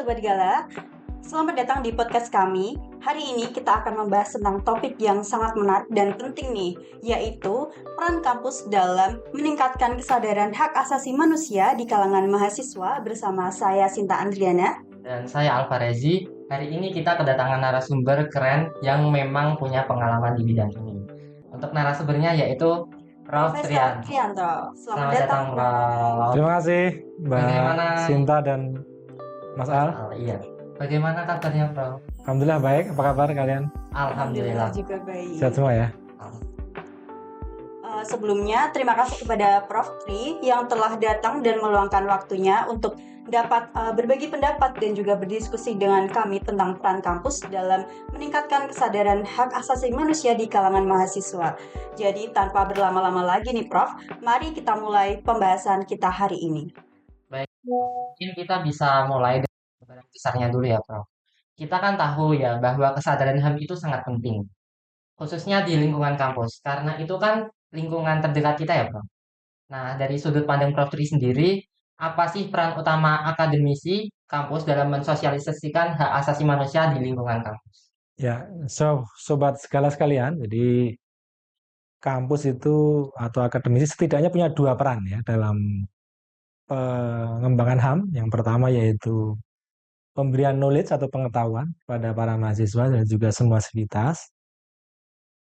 Sobat Gala, selamat datang di podcast kami. Hari ini kita akan membahas tentang topik yang sangat menarik dan penting nih, yaitu peran kampus dalam meningkatkan kesadaran hak asasi manusia di kalangan mahasiswa bersama saya Sinta Andriana. Dan saya Alfarezi. Hari ini kita kedatangan narasumber keren yang memang punya pengalaman di bidang ini. Untuk narasumbernya yaitu Prof. Profesor Trian. Trianto. Selamat Selamat datang, datang, Prof. Prof. Terima kasih Mbak Bagaimana, Sinta dan Mas Al. Iya. Bagaimana kabarnya, Prof? Alhamdulillah baik. Apa kabar kalian? Alhamdulillah. juga baik. Sehat semua ya? Sebelumnya, terima kasih kepada Prof. Tri yang telah datang dan meluangkan waktunya untuk dapat berbagi pendapat dan juga berdiskusi dengan kami tentang peran kampus dalam meningkatkan kesadaran hak asasi manusia di kalangan mahasiswa. Jadi, tanpa berlama-lama lagi nih, Prof, mari kita mulai pembahasan kita hari ini. Baik, mungkin kita bisa mulai dari gambaran besarnya dulu ya, Prof. Kita kan tahu ya bahwa kesadaran HAM itu sangat penting, khususnya di lingkungan kampus, karena itu kan lingkungan terdekat kita ya, Prof. Nah, dari sudut pandang Prof. Tri sendiri, apa sih peran utama akademisi kampus dalam mensosialisasikan hak asasi manusia di lingkungan kampus? Ya, sobat segala sekalian. Jadi kampus itu atau akademisi setidaknya punya dua peran ya dalam pengembangan HAM. Yang pertama yaitu pemberian knowledge atau pengetahuan pada para mahasiswa dan juga semua sivitas.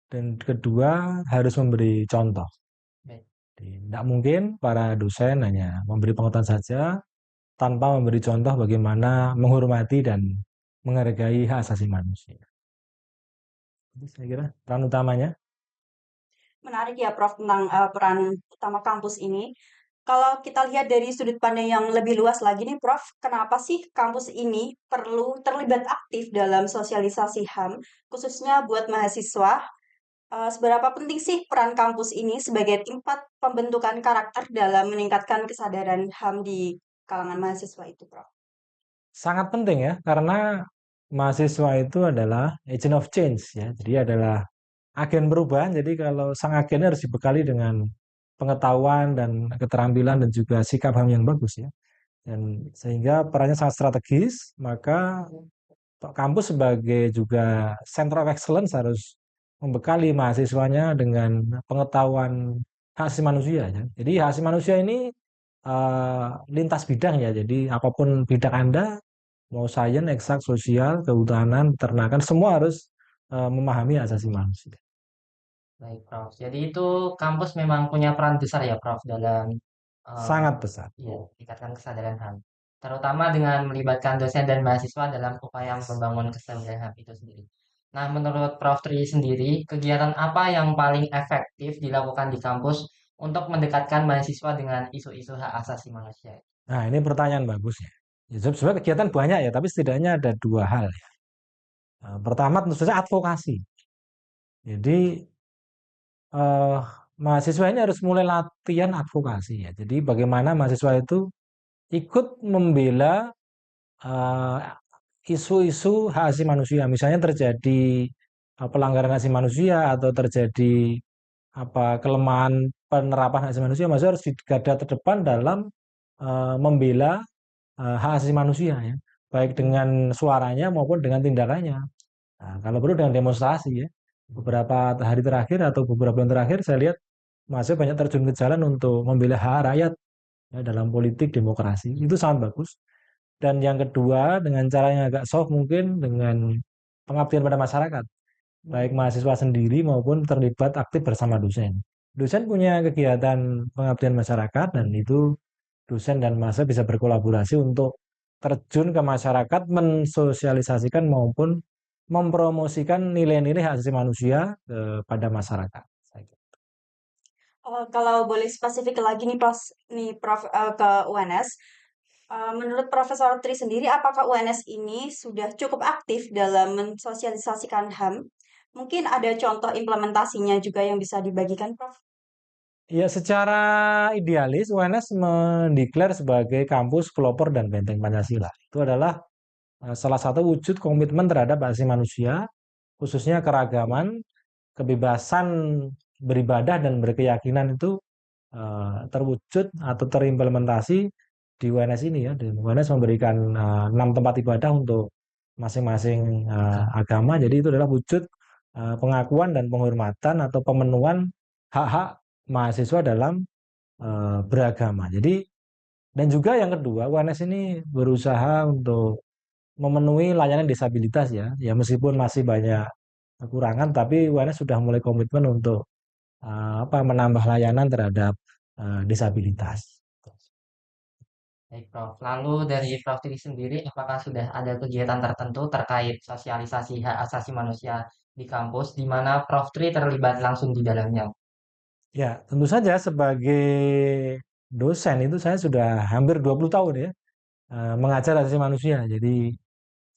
Dan kedua harus memberi contoh. Baik. Tidak mungkin para dosen hanya memberi pengetahuan saja tanpa memberi contoh bagaimana menghormati dan menghargai hak asasi manusia. Jadi saya kira peran utamanya. Menarik ya, Prof, tentang peran utama kampus ini. Kalau kita lihat dari sudut pandang yang lebih luas lagi nih, Prof, kenapa sih kampus ini perlu terlibat aktif dalam sosialisasi HAM, khususnya buat mahasiswa? Seberapa penting sih peran kampus ini sebagai tempat pembentukan karakter dalam meningkatkan kesadaran HAM di kalangan mahasiswa itu, Prof? Sangat penting ya, karena mahasiswa itu adalah agent of change ya. Jadi adalah agen perubahan. Jadi kalau sang agen harus dibekali dengan pengetahuan dan keterampilan dan juga sikap HAM yang bagus ya. Dan sehingga perannya sangat strategis, maka kampus sebagai juga center of excellence harus membekali mahasiswanya dengan pengetahuan hak asasi manusia ya. Jadi hak asasi manusia ini lintas bidang ya. Jadi apapun bidang Anda, mau sains, eksak, sosial, kehutanan, peternakan, semua harus memahami hak asasi manusia. Baik, Prof. Jadi itu kampus memang punya peran besar ya, Prof, dalam Sangat besar. meningkatkan kesadaran HAM. Terutama dengan melibatkan dosen dan mahasiswa dalam upaya membangun kesadaran HAM itu sendiri. Nah, menurut Prof. Tri sendiri, kegiatan apa yang paling efektif dilakukan di kampus untuk mendekatkan mahasiswa dengan isu-isu hak asasi manusia? Nah, ini pertanyaan bagus ya. Sebenarnya kegiatan banyak ya, tapi setidaknya ada dua hal ya. Pertama tentu saja advokasi. Jadi eh, mahasiswa ini harus mulai latihan advokasi ya. Jadi bagaimana mahasiswa itu ikut membela eh, isu-isu hak asasi manusia. Misalnya terjadi pelanggaran hak asasi manusia atau terjadi kelemahan penerapan hak asasi manusia, mahasiswa harus di garda terdepan dalam membela hak asasi manusia ya, baik dengan suaranya maupun dengan tindakannya. Nah, kalau perlu dengan demonstrasi ya. Beberapa hari terakhir atau beberapa bulan terakhir saya lihat masih banyak terjun ke jalan untuk membela hak rakyat ya, dalam politik demokrasi. Itu sangat bagus. Dan yang kedua dengan cara yang agak soft mungkin dengan pengabdian pada masyarakat. Baik mahasiswa sendiri maupun terlibat aktif bersama dosen. Dosen punya kegiatan pengabdian masyarakat dan itu dosen dan mahasiswa bisa berkolaborasi untuk terjun ke masyarakat, mensosialisasikan maupun mempromosikan nilai-nilai hak asasi manusia kepada masyarakat. Kalau boleh spesifik lagi nih, Prof, ke UNS. Menurut Profesor Tri sendiri, apakah UNS ini sudah cukup aktif dalam mensosialisasikan HAM? Mungkin ada contoh implementasinya juga yang bisa dibagikan, Prof? Ya, secara idealis UNS mendeklar sebagai kampus pelopor dan benteng Pancasila. Itu adalah salah satu wujud komitmen terhadap hak asasi manusia, khususnya keragaman, kebebasan beribadah dan berkeyakinan itu terwujud atau terimplementasi di UNS ini ya. Di UNS memberikan 6 tempat ibadah untuk masing-masing agama. Jadi itu adalah wujud pengakuan dan penghormatan atau pemenuhan hak-hak mahasiswa dalam beragama. Jadi dan juga yang kedua, UNS ini berusaha untuk memenuhi layanan disabilitas ya. Ya meskipun masih banyak kekurangan, tapi UNS sudah mulai komitmen untuk menambah layanan terhadap disabilitas. Baik, Prof. Lalu dari Prof Tri sendiri, apakah sudah ada kegiatan tertentu terkait sosialisasi hak asasi manusia di kampus, di mana Prof Tri terlibat langsung di dalamnya? Ya, tentu saja sebagai dosen itu saya sudah hampir 20 tahun ya mengajar hak asasi manusia. Jadi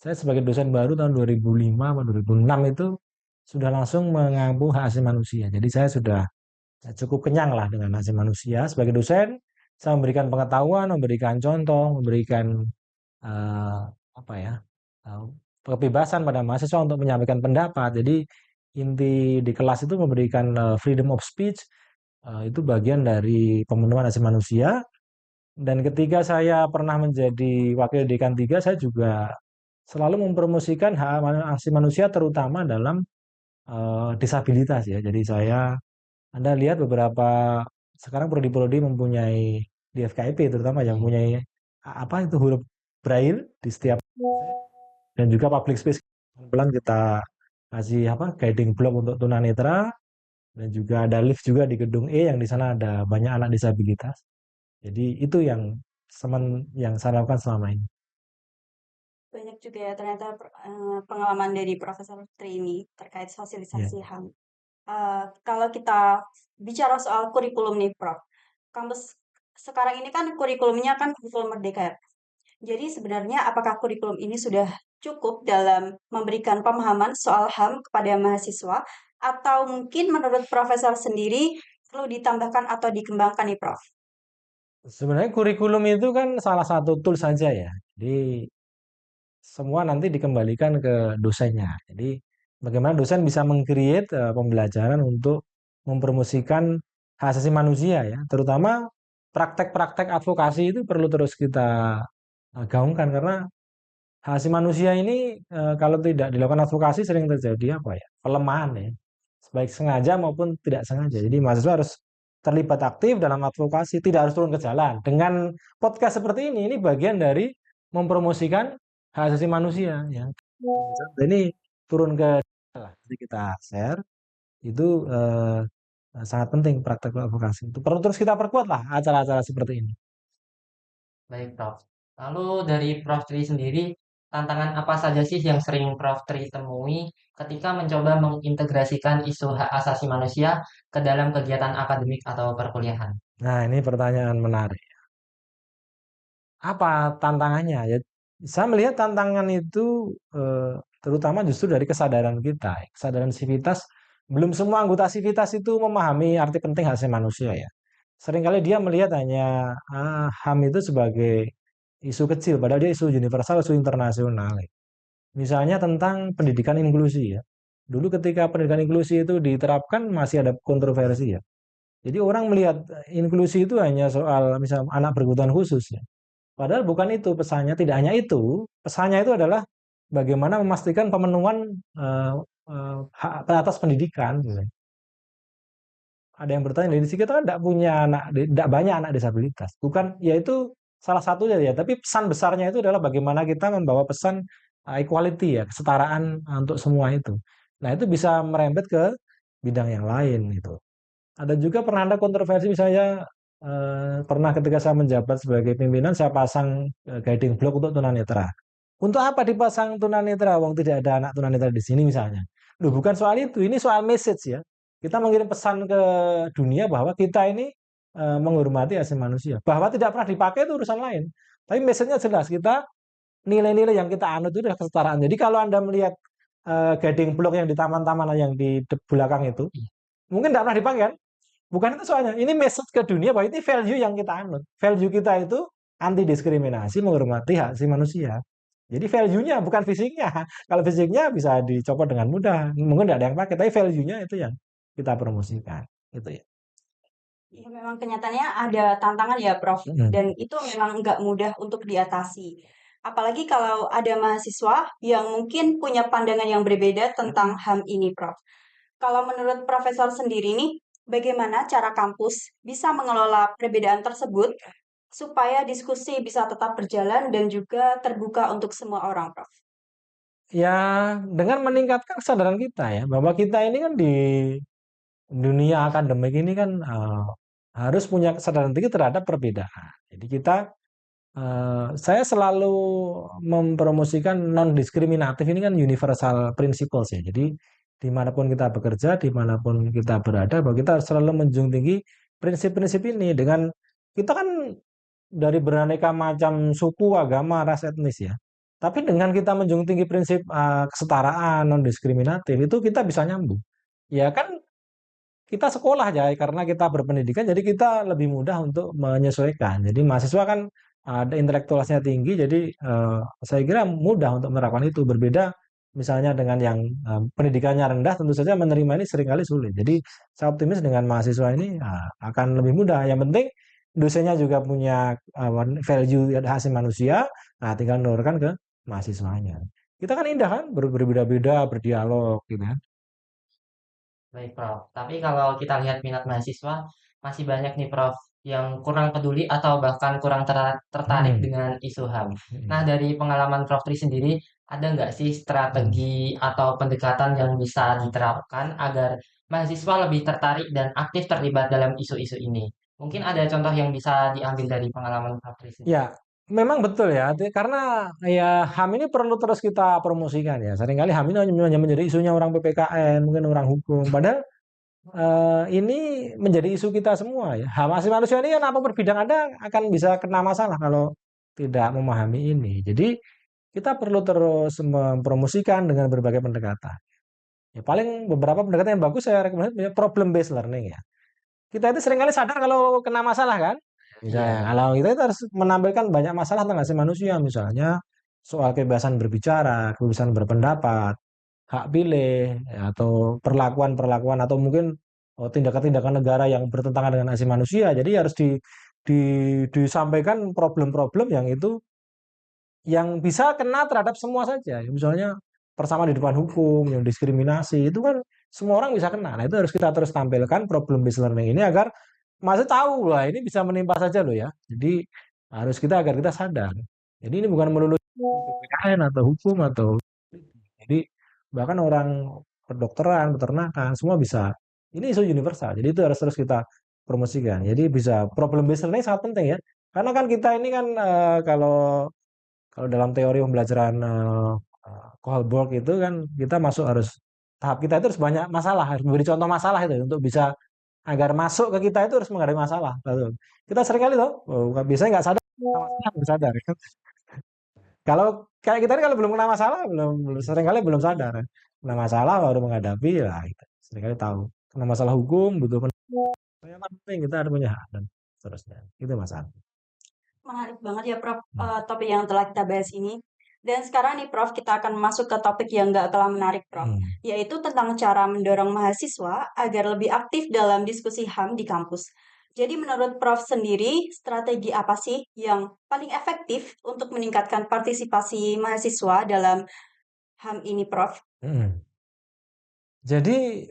saya sebagai dosen baru tahun 2005 atau 2006 itu sudah langsung mengampu hak asasi manusia. Jadi saya sudah cukup kenyang lah dengan hak asasi manusia. Sebagai dosen, saya memberikan pengetahuan, memberikan contoh, memberikan eh, apa ya eh, kebebasan pada mahasiswa untuk menyampaikan pendapat. Jadi inti di kelas itu memberikan freedom of speech, itu bagian dari pemenuhan hak asasi manusia. Dan ketika saya pernah menjadi wakil dekan 3, saya juga selalu mempromosikan hak asasi manusia terutama dalam disabilitas ya. Jadi Anda lihat beberapa sekarang prodi-prodi mempunyai di FKIP terutama yang mempunyai apa itu huruf braille di setiap dan juga public space. Pelan kita kasih guiding block untuk tunanetra dan juga ada lift juga di gedung E yang di sana ada banyak anak disabilitas. Jadi itu yang saya lakukan selama ini. Banyak juga ya ternyata pengalaman dari Profesor Tri ini terkait Ya. sosialisasi HAM. Kalau kita bicara soal kurikulum nih, Prof. Kampus sekarang ini kan kurikulumnya kan kurikulum merdeka ya. Jadi sebenarnya apakah kurikulum ini sudah cukup dalam memberikan pemahaman soal HAM kepada mahasiswa atau mungkin menurut Profesor sendiri perlu ditambahkan atau dikembangkan nih, Prof? Sebenarnya kurikulum itu kan salah satu tool saja ya. Jadi semua nanti dikembalikan ke dosennya. Jadi bagaimana dosen bisa meng-create pembelajaran untuk mempromosikan hak asasi manusia ya, terutama praktek-praktek advokasi itu perlu terus kita gaungkan karena hak asasi manusia ini kalau tidak dilakukan advokasi sering terjadi pelemahan ya, baik sengaja maupun tidak sengaja. Jadi mahasiswa harus terlibat aktif dalam advokasi, tidak harus turun ke jalan. Dengan podcast seperti ini bagian dari mempromosikan hak asasi manusia ya. Ini turun ke jalan, jadi kita share itu sangat penting praktek advokasi. Itu perlu terus kita perkuat lah acara-acara seperti ini. Baik, Prof. Lalu dari Prof Tri sendiri, tantangan apa saja sih yang sering Prof Tri temui ketika mencoba mengintegrasikan isu hak asasi manusia ke dalam kegiatan akademik atau perkuliahan? Nah, ini pertanyaan menarik. Apa tantangannya? Ya, saya melihat tantangan itu terutama justru dari kesadaran kita, kesadaran sivitas. Belum semua anggota sivitas itu memahami arti penting hak asasi manusia ya. Seringkali dia melihat hanya HAM itu sebagai isu kecil, padahal dia isu universal, isu internasional. Misalnya tentang pendidikan inklusi ya. Dulu ketika pendidikan inklusi itu diterapkan masih ada kontroversi ya. Jadi orang melihat inklusi itu hanya soal misal anak berkebutuhan khusus ya. Padahal bukan itu pesannya, tidak hanya itu. Pesannya itu adalah bagaimana memastikan pemenuhan hak atas pendidikan. Gitu. Ada yang bertanya, di sini kita kan tidak banyak anak disabilitas. Bukan, ya itu salah satunya ya. Tapi pesan besarnya itu adalah bagaimana kita membawa pesan equality ya, kesetaraan untuk semua itu. Nah itu bisa merembet ke bidang yang lain gitu. Ada juga pernah ada kontroversi misalnya pernah ketika saya menjabat sebagai pimpinan saya pasang guiding block untuk tunanetra. Untuk apa dipasang tunanetra? Wong tidak ada anak tunanetra di sini misalnya. Loh, bukan soal itu, ini soal message ya. Kita mengirim pesan ke dunia bahwa kita ini menghormati asasi manusia. Bahwa tidak pernah dipakai itu urusan lain. Tapi message-nya jelas, kita nilai-nilai yang kita anut itu adalah kesetaraan. Jadi kalau Anda melihat guiding block yang di taman-taman yang di belakang itu, mungkin tidak pernah dipakai kan? Bukan itu soalnya. Ini message ke dunia bahwa ini value yang kita anut. Value kita itu anti diskriminasi, menghormati hak asasi manusia. Jadi value-nya bukan fisiknya. Kalau fisiknya bisa dicopot dengan mudah. Mungkin tidak ada yang pakai, tapi value-nya itu yang kita promosikan. Itu ya. Ya, memang kenyataannya ada tantangan ya, Prof. Mm. Dan itu memang nggak mudah untuk diatasi. Apalagi kalau ada mahasiswa yang mungkin punya pandangan yang berbeda tentang HAM ini, Prof. Kalau menurut Profesor sendiri nih, bagaimana cara kampus bisa mengelola perbedaan tersebut supaya diskusi bisa tetap berjalan dan juga terbuka untuk semua orang, Prof. Ya, dengan meningkatkan kesadaran kita ya, bahwa kita ini kan di dunia akademik ini kan harus punya kesadaran tinggi terhadap perbedaan. Jadi saya selalu mempromosikan non-diskriminatif ini kan universal principles ya. Jadi dimanapun kita bekerja, dimanapun kita berada, bahwa kita harus selalu menjunjung tinggi prinsip-prinsip ini dengan kita kan dari beraneka macam suku, agama, ras, etnis ya. Tapi dengan kita menjunjung tinggi prinsip kesetaraan, non-diskriminatif, itu kita bisa nyambung. Ya kan kita sekolah ya, karena kita berpendidikan, jadi kita lebih mudah untuk menyesuaikan. Jadi mahasiswa kan ada intelektualnya tinggi, jadi saya kira mudah untuk menerapkan itu. Berbeda misalnya dengan yang pendidikannya rendah, tentu saja menerima ini seringkali sulit. Jadi saya optimis dengan mahasiswa ini akan lebih mudah. Yang penting dosennya juga punya value hasil manusia, nah tinggal menurunkan ke mahasiswanya. Kita kan indah kan, berbeda-beda, berdialog gitu kan. Baik, Prof. Tapi kalau kita lihat minat mahasiswa, masih banyak nih, Prof, yang kurang peduli atau bahkan kurang tertarik Hmm. dengan isu HAM. Nah, Hmm. dari pengalaman Prof Tri sendiri, ada nggak sih strategi atau pendekatan yang bisa diterapkan agar mahasiswa lebih tertarik dan aktif terlibat dalam isu-isu ini? Mungkin ada contoh yang bisa diambil dari pengalaman Prof Tri sendiri. Ya, memang betul ya. Karena ya HAM ini perlu terus kita promosikan ya. Seringkali HAM ini hanya menjadi isunya orang PPKN, mungkin orang hukum. Padahal ini menjadi isu kita semua ya. Hak asasi manusia ini kan apapun bidang Anda akan bisa kena masalah kalau tidak memahami ini. Jadi kita perlu terus mempromosikan dengan berbagai pendekatan. Ya paling beberapa pendekatan yang bagus saya rekomendasi problem based learning ya. Kita itu seringkali sadar kalau kena masalah kan. Misalnya, Iya. kalau kita itu harus menampilkan banyak masalah tentang asasi manusia, misalnya soal kebebasan berbicara, kebebasan berpendapat, hak pilih, ya, atau perlakuan-perlakuan atau mungkin tindakan-tindakan negara yang bertentangan dengan asasi manusia. Jadi harus di, disampaikan problem-problem yang itu yang bisa kena terhadap semua saja. Misalnya persamaan di depan hukum, yang diskriminasi itu kan semua orang bisa kena. Nah itu harus kita terus tampilkan problem based learning ini agar masih tahu lah ini bisa menimpa saja loh ya. Jadi harus kita agar kita sadar. Jadi ini bukan melulu PPKN atau hukum atau jadi bahkan orang kedokteran, peternakan semua bisa. Ini isu universal. Jadi itu harus terus kita promosikan. Jadi bisa problem based learning sangat penting ya. Karena kan kita ini kan kalau dalam teori pembelajaran Kohlberg itu kan kita masuk harus tahap kita itu harus banyak masalah, harus memberi contoh masalah itu untuk bisa agar masuk ke kita itu harus menghadapi masalah. Lalu, kita sering kali tuh, biasanya nggak sadar, nggak sadar. Kalau kayak kita ini kalau belum kena masalah, sering kali belum sadar. Kena masalah baru menghadapi, lah kita sering kali tahu. Kena masalah hukum, butuh penting kita harus punya hak dan seterusnya. Itu masalah. Menarik banget ya, Prof, topik yang telah kita bahas ini. Dan sekarang nih, Prof, kita akan masuk ke topik yang nggak kalah menarik, Prof, yaitu tentang cara mendorong mahasiswa agar lebih aktif dalam diskusi HAM di kampus. Jadi menurut Prof sendiri, strategi apa sih yang paling efektif untuk meningkatkan partisipasi mahasiswa dalam HAM ini, Prof? Jadi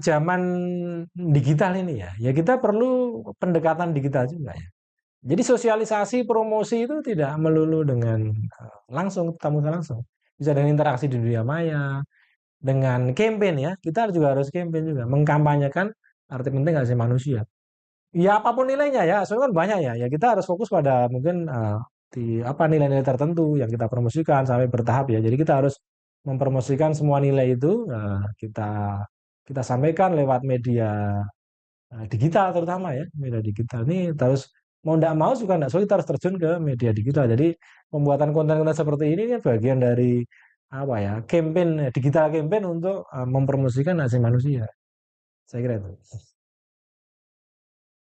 zaman digital ini ya kita perlu pendekatan digital juga ya. Jadi sosialisasi, promosi itu tidak melulu dengan langsung, tatap muka langsung. Bisa dengan interaksi di dunia maya, dengan campaign ya. Kita juga harus campaign juga, mengkampanyekan arti penting asasi manusia. Ya apapun nilainya ya, soalnya kan banyak ya. Ya kita harus fokus pada mungkin di apa nilai-nilai tertentu yang kita promosikan sampai bertahap ya. Jadi kita harus mempromosikan semua nilai itu kita kita sampaikan lewat media digital terutama ya, media digital ini terus mau tidak mau suka tidak suka kita harus terjun ke media digital. Jadi pembuatan konten-konten seperti ini kan bagian dari apa ya, campaign digital campaign untuk mempromosikan asasi manusia. Saya kira itu.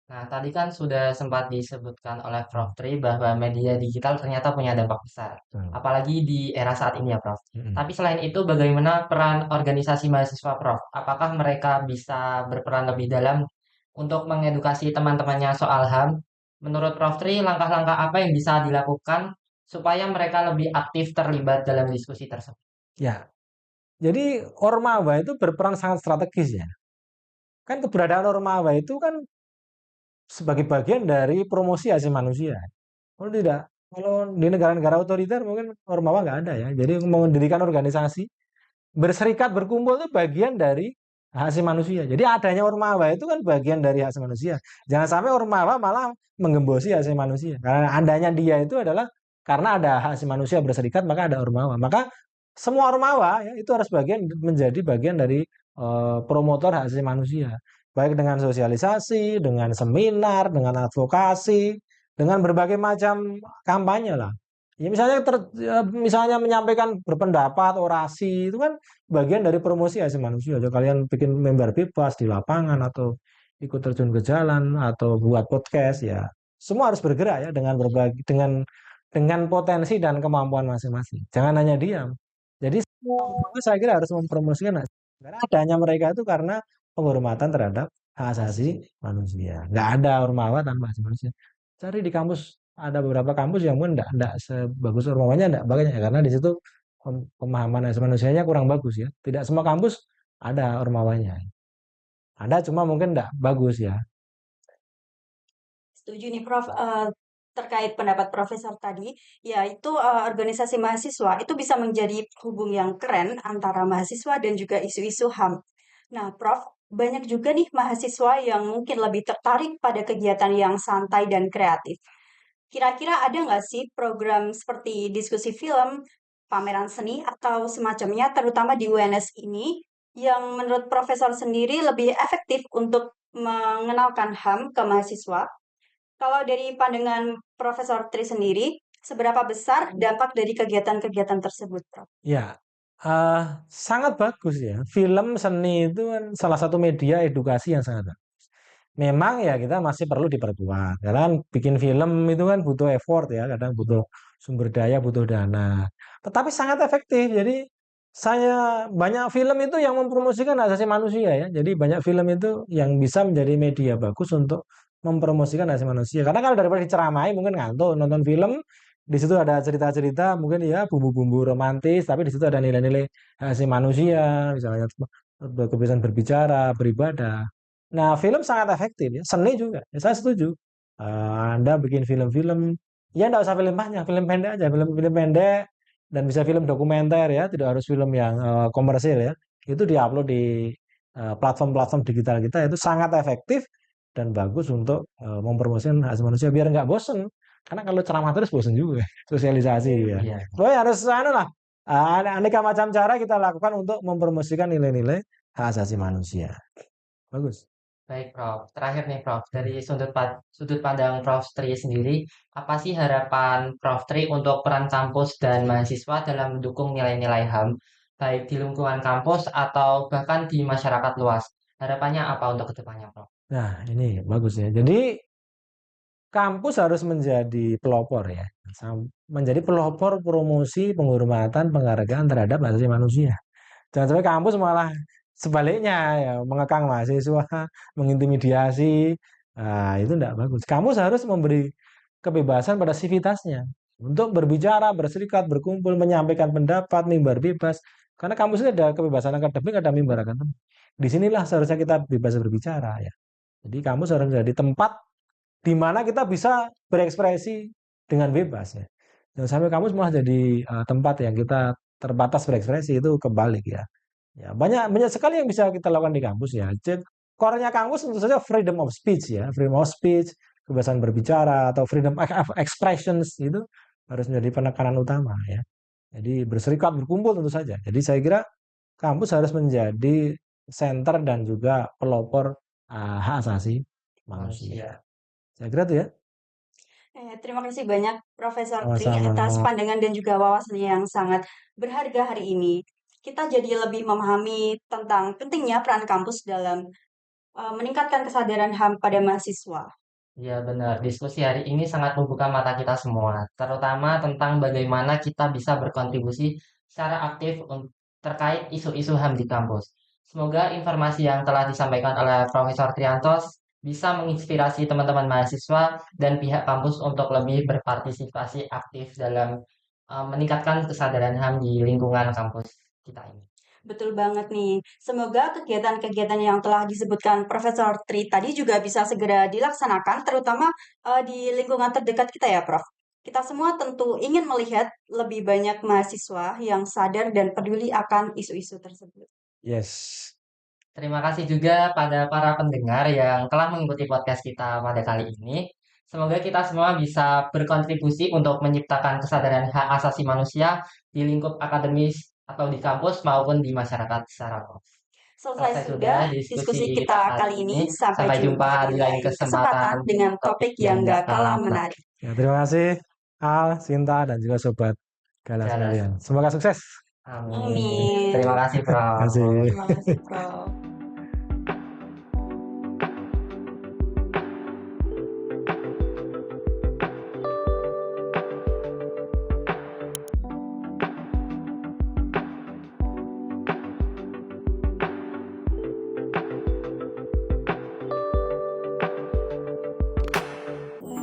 Nah, tadi kan sudah sempat disebutkan oleh Prof. Tri bahwa media digital ternyata punya dampak besar, Hmm. apalagi di era saat ini ya, Prof. Hmm. Tapi selain itu, bagaimana peran organisasi mahasiswa, Prof? Apakah mereka bisa berperan lebih dalam untuk mengedukasi teman-temannya soal HAM. Menurut Prof. Tri, langkah-langkah apa yang bisa dilakukan supaya mereka lebih aktif terlibat dalam diskusi tersebut? Ya, jadi Ormawa itu berperan sangat strategis ya. Kan keberadaan Ormawa itu kan sebagai bagian dari promosi asasi manusia. Kalau tidak, kalau di negara-negara otoriter mungkin Ormawa nggak ada ya. Jadi mendirikan organisasi, berserikat, berkumpul itu bagian dari hak asasi manusia. Jadi adanya Ormawa itu kan bagian dari hak asasi manusia. Jangan sampai Ormawa malah menggembosi hak asasi manusia. Karena adanya dia itu adalah karena ada hak asasi manusia berserikat, maka ada Ormawa. Maka semua Ormawa ya, itu harus menjadi bagian dari promotor hak asasi manusia. Baik dengan sosialisasi, dengan seminar, dengan advokasi, dengan berbagai macam kampanye lah. Ya misalnya menyampaikan berpendapat, orasi itu kan bagian dari promosi asasi manusia. Jadi kalian bikin member bebas di lapangan atau ikut terjun ke jalan atau buat podcast ya. Semua harus bergerak ya dengan potensi dan kemampuan masing-masing. Jangan hanya diam. Jadi saya kira harus mempromosikan karena adanya mereka itu karena penghormatan terhadap hak asasi manusia. Nggak ada Ormawa tanpa hak asasi manusia. Cari di kampus ada beberapa kampus yang pun enggak sebagus Ormawanya enggak banyak ya, karena di situ pemahaman asasi manusianya kurang bagus ya. Tidak semua kampus ada Ormawanya. Ada cuma mungkin enggak bagus ya. Setuju nih Prof, terkait pendapat Profesor tadi, yaitu organisasi mahasiswa itu bisa menjadi hubung yang keren antara mahasiswa dan juga isu-isu HAM. Nah, Prof, banyak juga nih mahasiswa yang mungkin lebih tertarik pada kegiatan yang santai dan kreatif. Kira-kira ada nggak sih program seperti diskusi film, pameran seni, atau semacamnya, terutama di UNS ini, yang menurut Profesor sendiri lebih efektif untuk mengenalkan HAM ke mahasiswa? Kalau dari pandangan Profesor Tri sendiri, seberapa besar dampak dari kegiatan-kegiatan tersebut, Prof? Ya, sangat bagus ya. Film seni itu kan salah satu media edukasi yang sangat bagus. Memang ya kita masih perlu diperkuat. Karena kan bikin film itu kan butuh effort ya, kadang butuh sumber daya, butuh dana. Tetapi sangat efektif. Jadi banyak film itu yang mempromosikan hak asasi manusia ya. Jadi banyak film itu yang bisa menjadi media bagus untuk mempromosikan hak asasi manusia. Karena kalau daripada diceramai mungkin ngantuk nonton film, di situ ada cerita-cerita mungkin ya bumbu-bumbu romantis, tapi di situ ada nilai-nilai hak asasi manusia, misalnya kebebasan berbicara, beribadah. Nah, film sangat efektif ya, seni juga. Ya, saya setuju. Anda bikin film-film, ya enggak usah film panjang, film pendek aja, film-film pendek dan bisa film dokumenter ya, tidak harus film yang komersil ya. Itu diupload di platform-platform digital kita itu sangat efektif dan bagus untuk mempromosikan hak asasi manusia biar nggak bosen. Karena kalau ceramah terus bosen juga, sosialisasi ya. Iya. Pokoknya harus lah, aneka macam cara kita lakukan untuk mempromosikan nilai-nilai hak asasi manusia. Bagus. Baik, Prof. Terakhir nih, Prof. Dari sudut pandang Prof. Tri sendiri, apa sih harapan Prof. Tri untuk peran kampus dan mahasiswa dalam mendukung nilai-nilai HAM, baik di lingkungan kampus atau bahkan di masyarakat luas? Harapannya apa untuk kedepannya, Prof? Nah, ini bagus ya. Jadi kampus harus menjadi pelopor ya. Menjadi pelopor promosi, penghormatan, penghargaan terhadap hak asasi manusia. Jangan sampai kampus malah sebaliknya ya, mengekang mahasiswa, mengintimidasi. Nah, itu enggak bagus. Kampus harus memberi kebebasan pada sivitasnya untuk berbicara, berserikat, berkumpul, menyampaikan pendapat, mimbar bebas. Karena kampus itu ada kebebasan akademik, ada mimbar akademik. Disinilah seharusnya kita bebas berbicara ya. Jadi kampus harus menjadi tempat di mana kita bisa berekspresi dengan bebas ya. Jangan sampai kampus malah jadi tempat yang kita terbatas berekspresi, itu kebalik ya. Ya, banyak banyak sekali yang bisa kita lakukan di kampus ya. Core-nya kampus tentu saja freedom of speech ya, freedom of speech, kebebasan berbicara atau freedom of expressions itu harus menjadi penekanan utama ya. Jadi berserikat, berkumpul tentu saja. Jadi saya kira kampus harus menjadi center dan juga pelopor hak asasi manusia. Saya kira itu ya. Terima kasih banyak Profesor Tri Sama-sama. atas pandangan dan juga wawasannya yang sangat berharga hari ini. Kita jadi lebih memahami tentang pentingnya peran kampus dalam meningkatkan kesadaran HAM pada mahasiswa. Ya benar, diskusi hari ini sangat membuka mata kita semua, terutama tentang bagaimana kita bisa berkontribusi secara aktif terkait isu-isu HAM di kampus. Semoga informasi yang telah disampaikan oleh Profesor Triantos bisa menginspirasi teman-teman mahasiswa dan pihak kampus untuk lebih berpartisipasi aktif dalam meningkatkan kesadaran HAM di lingkungan kampus kita ini. Betul banget nih. Semoga kegiatan-kegiatan yang telah disebutkan Profesor Tri tadi juga bisa segera dilaksanakan, terutama di lingkungan terdekat kita ya, Prof. Kita semua tentu ingin melihat lebih banyak mahasiswa yang sadar dan peduli akan isu-isu tersebut. Yes. Terima kasih juga pada para pendengar yang telah mengikuti podcast kita pada kali ini. Semoga kita semua bisa berkontribusi untuk menciptakan kesadaran hak asasi manusia di lingkup akademis atau di kampus maupun di masyarakat secara luas. Selesai Selesai sudah sudah diskusi diskusi kita kali ini. Sampai jumpa di lain kesempatan dengan topik yang gak kalah menarik. Ya, terima kasih Al, Sinta, dan juga Sobat Galas Galas. sekalian. Semoga sukses. Amin. Amin. Terima kasih, Prof. Terima kasih. Terima kasih, Prof.